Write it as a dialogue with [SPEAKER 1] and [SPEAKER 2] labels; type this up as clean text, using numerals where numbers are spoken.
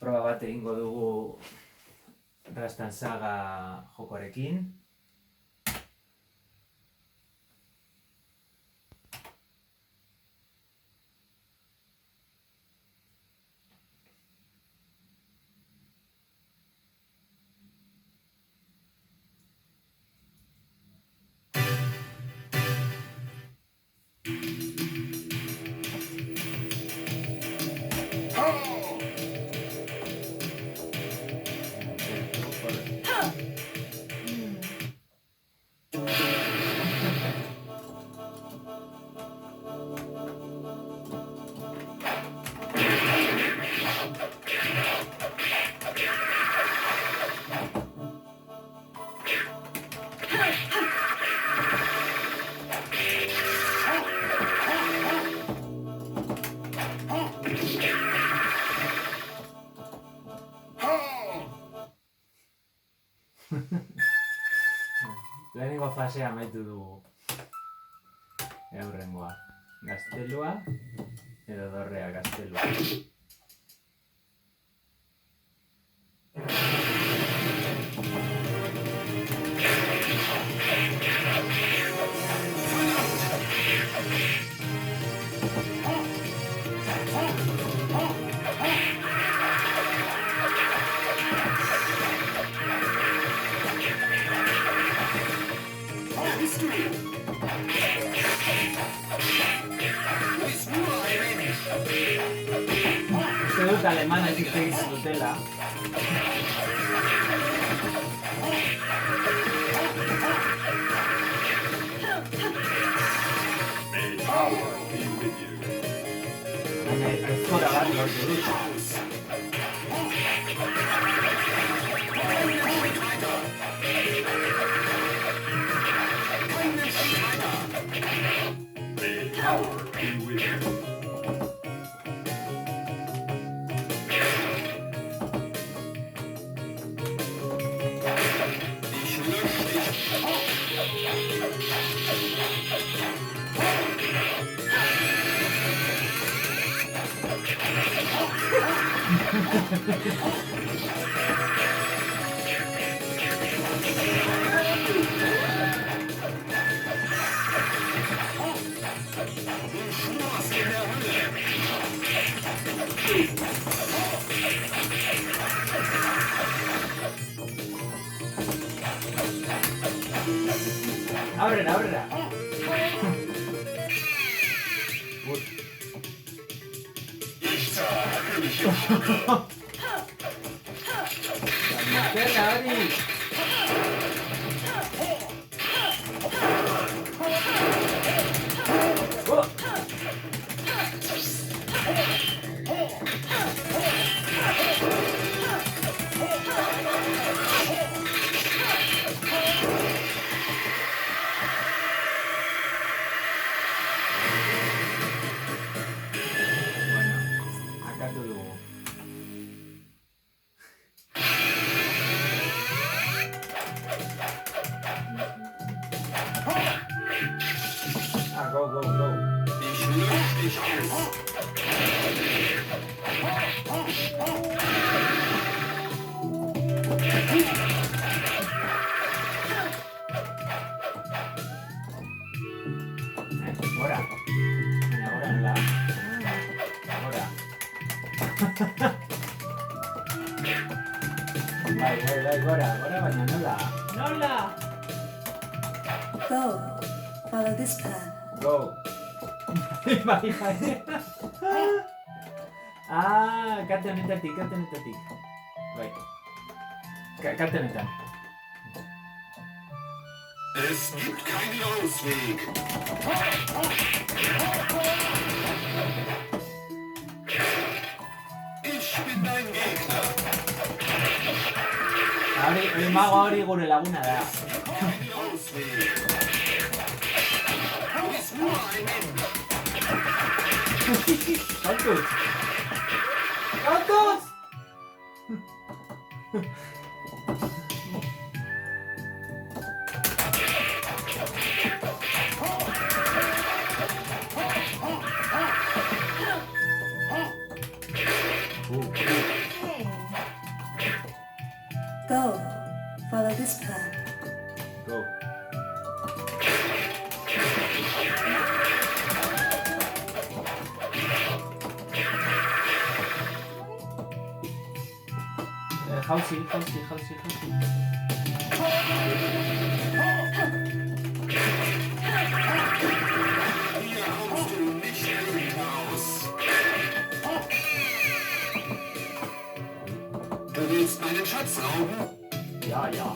[SPEAKER 1] proba bat egingo dugu Rastan Saga jokoarekin. Lehenengo fasea amaitu dugu. Eurrengoa. Gaztelua edo dorrea gaztelua. Uste dut alemana hitz egiten dutela. Baina ezkora bat lortu dut. Aurrera, aurrera. Baina, hori! Go, go, go. Ich lösche dich aus. Ahora. Ahora no la. Ahora. Ahora baina nola. Nola.
[SPEAKER 2] Go. Follow this path.
[SPEAKER 1] Go. Bai. Kate honetatik. Bai. Kate honetan.
[SPEAKER 3] Es gibt keinen Ausweg. Ich bin dein Gegner.
[SPEAKER 1] Hori mago hori gure laguna da.
[SPEAKER 3] Keinen Ausweg. Du bist nur ein Ende.
[SPEAKER 1] Saltuz! Saltuz!
[SPEAKER 4] sie, hau sie, hau sie, hau sie.
[SPEAKER 3] Hier kommst du nicht lebend raus. Du willst meinen Schatz rauben?
[SPEAKER 4] Ja, ja.